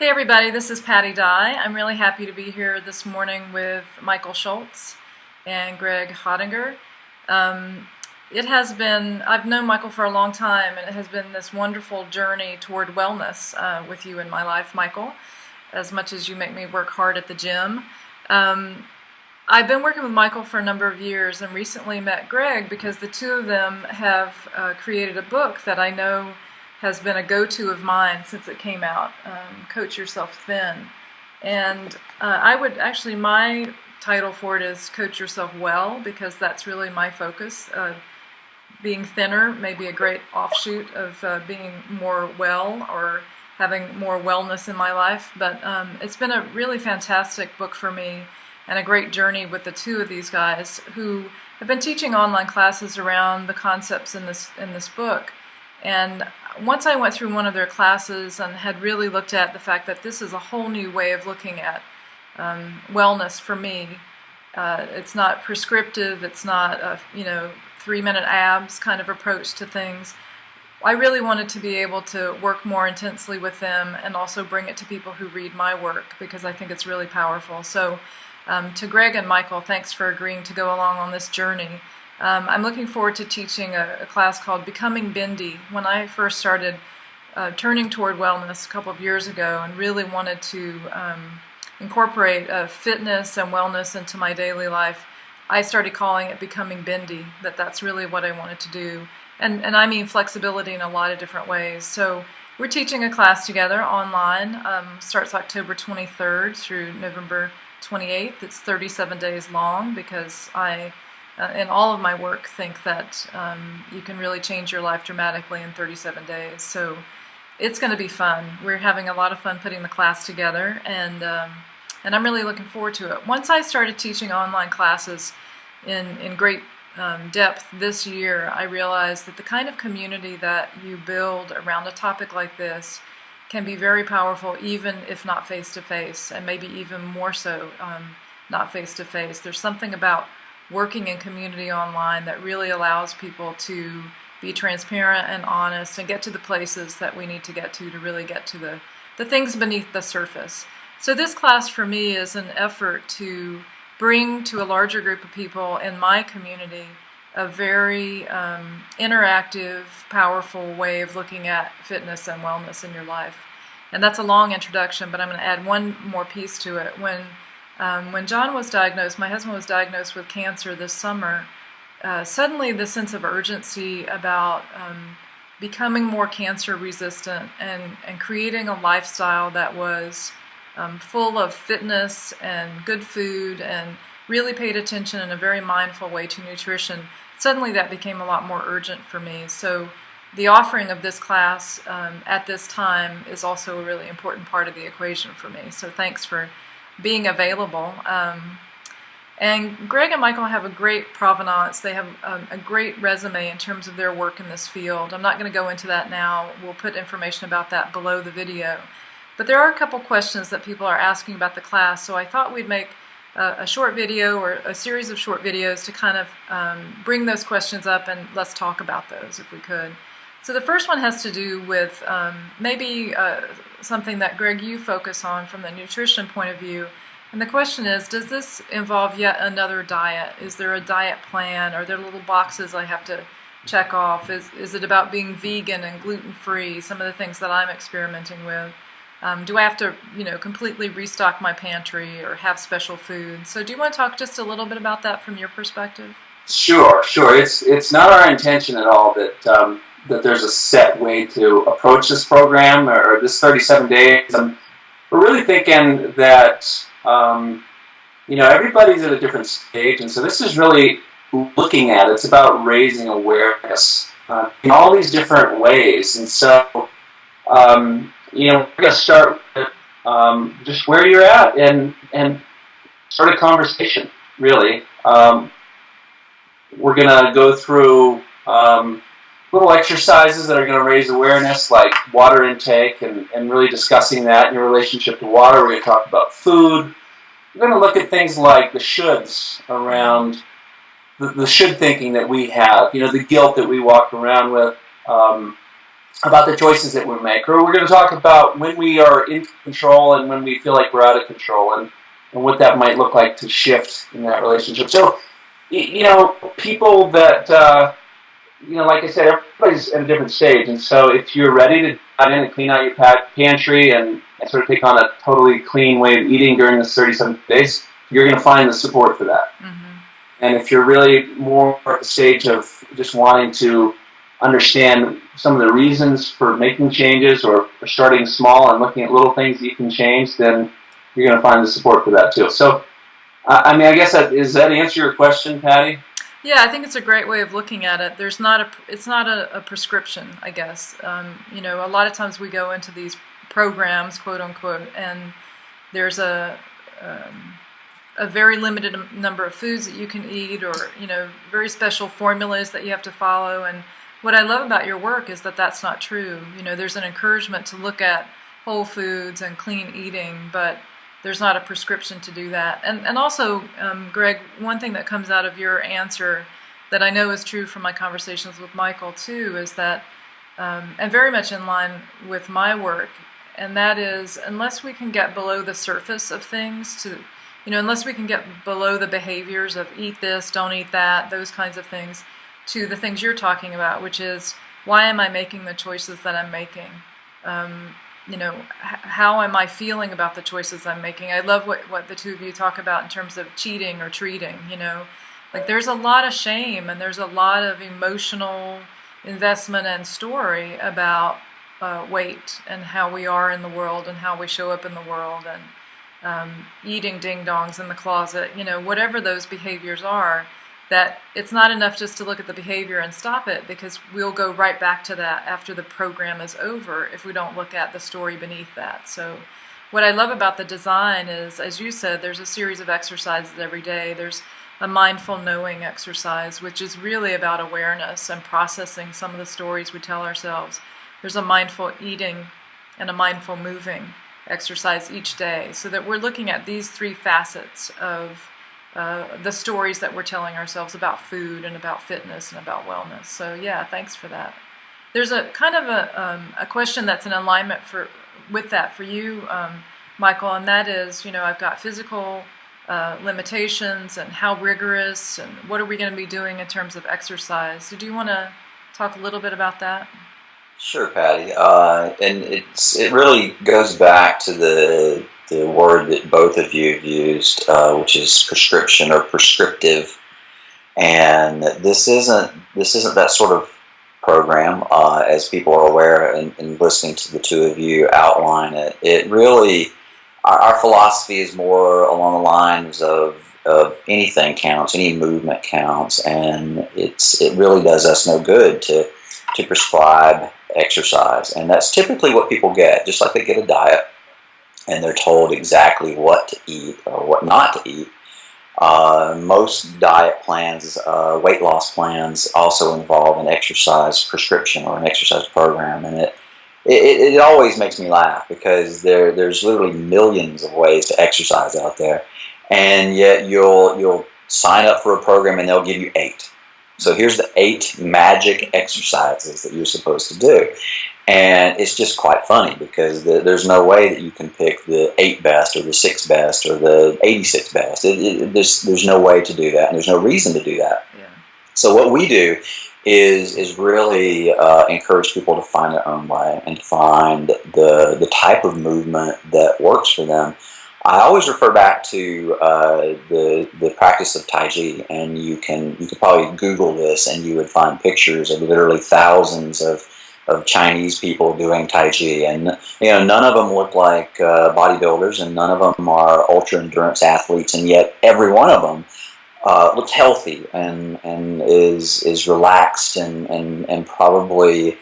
Hey everybody, this is Patty Dye. I'm really happy to be here this morning with Michael Schultz and Greg Hottinger. I've known Michael for a long time, and it has been this wonderful journey toward wellness with you in my life, Michael, as much as you make me work hard at the gym. I've been working with Michael for a number of years and recently met Greg because the two of them have created a book that I know has been a go-to of mine since it came out, Coach Yourself Thin. And my title for it is Coach Yourself Well, because that's really my focus. Being thinner may be a great offshoot of being more well or having more wellness in my life, but it's been a really fantastic book for me and a great journey with the two of these guys who have been teaching online classes around the concepts in this book. And once I went through one of their classes and had really looked at the fact that this is a whole new way of looking at wellness for me. It's not prescriptive, it's not a 3-minute abs kind of approach to things. I really wanted to be able to work more intensely with them and also bring it to people who read my work because I think it's really powerful. So to Greg and Michael, thanks for agreeing to go along on this journey. I'm looking forward to teaching a class called Becoming Bendy. When I first started turning toward wellness a couple of years ago and really wanted to incorporate fitness and wellness into my daily life, I started calling it Becoming Bendy, that's really what I wanted to do. And I mean flexibility in a lot of different ways. So we're teaching a class together online. Starts October 23rd through November 28th. It's 37 days long because I in all of my work think that you can really change your life dramatically in 37 days. So it's going to be fun. We're having a lot of fun putting the class together, and I'm really looking forward to it. Once I started teaching online classes in great depth this year, I realized that the kind of community that you build around a topic like this can be very powerful, even if not face-to-face, and maybe even more so not face-to-face. There's something about working in community online that really allows people to be transparent and honest and get to the places that we need to really get to the things beneath the surface. So this class for me is an effort to bring to a larger group of people in my community a very interactive, powerful way of looking at fitness and wellness in your life. And that's a long introduction, but I'm going to add one more piece to it. When John was diagnosed, my husband was diagnosed with cancer this summer, suddenly the sense of urgency about becoming more cancer resistant and creating a lifestyle that was full of fitness and good food and really paid attention in a very mindful way to nutrition, suddenly that became a lot more urgent for me. So the offering of this class at this time is also a really important part of the equation for me. So thanks for being available. And Greg and Michael have a great provenance. They have a great resume in terms of their work in this field. I'm not going to go into that now. We'll put information about that below the video. But there are a couple questions that people are asking about the class, so I thought we'd make a short video or a series of short videos to kind of bring those questions up, and let's talk about those if we could. So the first one has to do with maybe something that, Greg, you focus on from the nutrition point of view. And the question is, does this involve yet another diet? Is there a diet plan? Are there little boxes I have to check off? Is it about being vegan and gluten-free, some of the things that I'm experimenting with? Do I have to, completely restock my pantry or have special food? So do you want to talk just a little bit about that from your perspective? Sure. It's not our intention at all that there's a set way to approach this program or this 37 days. We're really thinking that, everybody's at a different stage. And so this is really looking at, it's about raising awareness in all these different ways. And so, we're going to start with just where you're at and start a conversation, really. We're going to go through little exercises that are going to raise awareness, like water intake and really discussing that in your relationship to water. We're going to talk about food. We're going to look at things like the shoulds around the should thinking that we have, the guilt that we walk around with, about the choices that we make, or we're going to talk about when we are in control and when we feel like we're out of control, and what that might look like to shift in that relationship. So, people that, like I said, everybody's at a different stage, and so if you're ready to dive in and clean out your pantry and sort of take on a totally clean way of eating during this 37 days, you're going to find the support for that. Mm-hmm. And if you're really more at the stage of just wanting to understand some of the reasons for making changes or starting small and looking at little things that you can change, then you're going to find the support for that too. So, I guess does that answer your question, Patty? Yeah, I think it's a great way of looking at it. It's not a prescription, I guess. A lot of times we go into these programs, quote unquote, and there's a very limited number of foods that you can eat, or very special formulas that you have to follow. And what I love about your work is that that's not true. There's an encouragement to look at whole foods and clean eating, but there's not a prescription to do that. And also, Greg, one thing that comes out of your answer that I know is true from my conversations with Michael too is that, and very much in line with my work, and that is, unless we can get below the surface of things unless we can get below the behaviors of eat this, don't eat that, those kinds of things, to the things you're talking about, which is, why am I making the choices that I'm making? How am I feeling about the choices I'm making? I love what the two of you talk about in terms of cheating or treating, Like, there's a lot of shame and there's a lot of emotional investment and story about weight and how we are in the world and how we show up in the world, and eating ding-dongs in the closet, whatever those behaviors are, that it's not enough just to look at the behavior and stop it, because we'll go right back to that after the program is over if we don't look at the story beneath that. So what I love about the design is, as you said, there's a series of exercises every day. There's a mindful knowing exercise, which is really about awareness and processing some of the stories we tell ourselves. There's a mindful eating and a mindful moving exercise each day, so that we're looking at these three facets of the stories that we're telling ourselves about food and about fitness and about wellness. So yeah, thanks for that. There's a kind of a question that's in alignment with that for you, Michael, and that is, I've got physical limitations, and how rigorous, and what are we going to be doing in terms of exercise. So do you want to talk a little bit about that? Sure, Patty. And it really goes back to the word that both of you have used, which is prescription or prescriptive. And this isn't that sort of program, as people are aware, and listening to the two of you outline it. It really, our philosophy is more along the lines of anything counts, any movement counts, and it really does us no good to prescribe exercise. And that's typically what people get, just like they get a diet and they're told exactly what to eat or what not to eat. Most diet plans, weight loss plans, also involve an exercise prescription or an exercise program, and it always makes me laugh, because there's literally millions of ways to exercise out there, and yet you'll sign up for a program and they'll give you 8. So here's the 8 magic exercises that you're supposed to do. And it's just quite funny, because there's no way that you can pick the 8 best or the 6 best or the 86 best. There's no way to do that, and there's no reason to do that. Yeah. So what we do is really encourage people to find their own way and to find the type of movement that works for them. I always refer back to the practice of Tai Chi, and you could probably Google this, and you would find pictures of literally thousands of Chinese people doing Tai Chi, and none of them look like bodybuilders, and none of them are ultra endurance athletes, and yet every one of them looks healthy and is relaxed and probably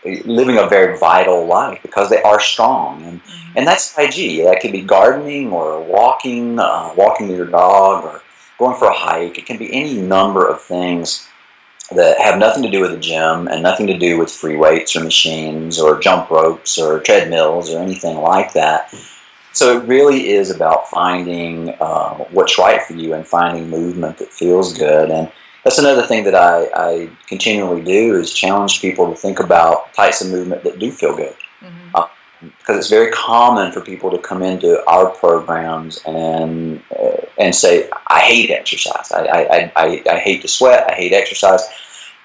living a very vital life, because they are strong. And that's Tai Chi. That could be gardening or walking with your dog, or going for a hike. It can be any number of things that have nothing to do with the gym and nothing to do with free weights or machines or jump ropes or treadmills or anything like that. So it really is about finding what's right for you and finding movement that feels good. That's another thing that I continually do is challenge people to think about types of movement that do feel good. Mm-hmm. Because it's very common for people to come into our programs and say, I hate exercise. I hate to sweat. I hate exercise.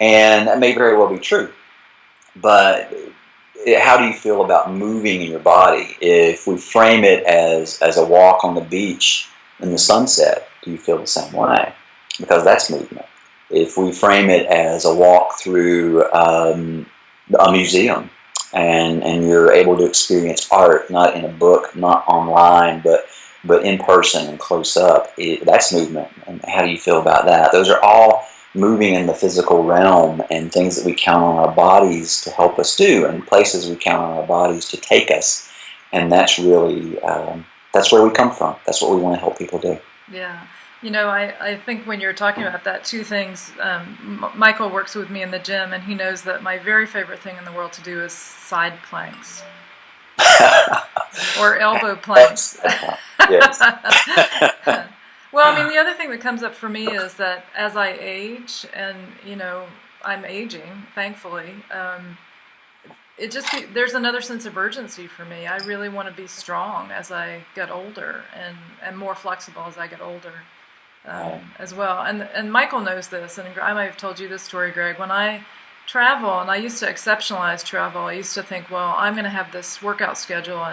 And that may very well be true. But how do you feel about moving in your body? If we frame it as a walk on the beach in the sunset, do you feel the same way? Because that's movement. If we frame it as a walk through a museum, and you're able to experience art, not in a book, not online, but in person and close up, that's movement. And how do you feel about that? Those are all moving in the physical realm and things that we count on our bodies to help us do, and places we count on our bodies to take us. And that's really, that's where we come from. That's what we want to help people do. Yeah. You know, I think when you're talking about that, two things, Michael works with me in the gym, and he knows that my very favorite thing in the world to do is side planks. Or elbow planks. Yes. Well, I mean, the other thing that comes up for me is that as I age, and, you know, I'm aging, thankfully, there's another sense of urgency for me. I really want to be strong as I get older, and more flexible as I get older. As well, and Michael knows this, and I might have told you this story, Greg. When I travel, and I used to exceptionalize travel, I used to think, well, I'm going to have this workout schedule,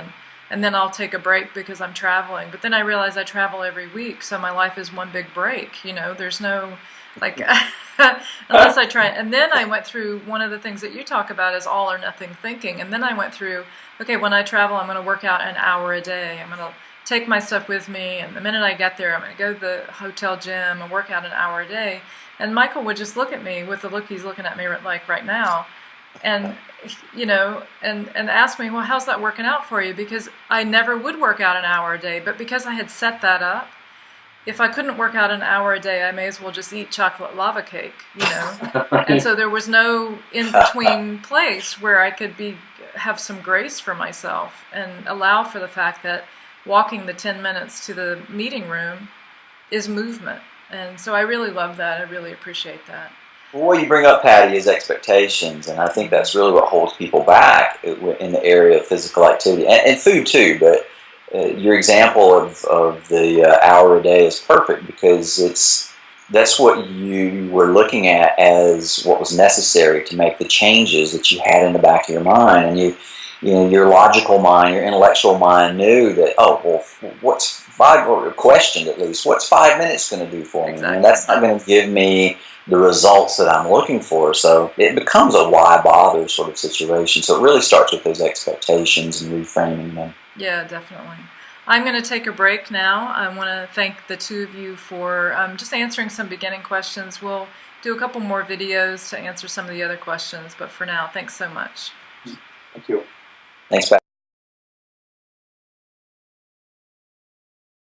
and then I'll take a break because I'm traveling. But then I realized I travel every week, so my life is one big break. You know, there's no, like, unless I try. And then I went through, one of the things that you talk about is all or nothing thinking. And then I went through, okay, when I travel, I'm going to work out an hour a day. I'm going to take my stuff with me, and the minute I get there, I'm going to go to the hotel gym and work out an hour a day. And Michael would just look at me with the look he's looking at me like right now, and, you know, and ask me, well, how's that working out for you? Because I never would work out an hour a day, but because I had set that up, if I couldn't work out an hour a day, I may as well just eat chocolate lava cake, you know. And so there was no in-between place where I could have some grace for myself and allow for the fact that walking the 10 minutes to the meeting room is movement. And so I really love that. I really appreciate that. Well, what you bring up, Patty, is expectations, and I think that's really what holds people back in the area of physical activity, and food too. But your example of the hour a day is perfect, because that's what you were looking at as what was necessary to make the changes that you had in the back of your mind, and you know, your logical mind, your intellectual mind knew that, oh, well, questioned at least, what's 5 minutes going to do for me? Exactly. And that's not going to give me the results that I'm looking for. So it becomes a why bother sort of situation. So it really starts with those expectations and reframing them. Yeah, definitely. I'm going to take a break now. I want to thank the two of you for just answering some beginning questions. We'll do a couple more videos to answer some of the other questions, but for now, thanks so much. Thank you. Thanks, Pat.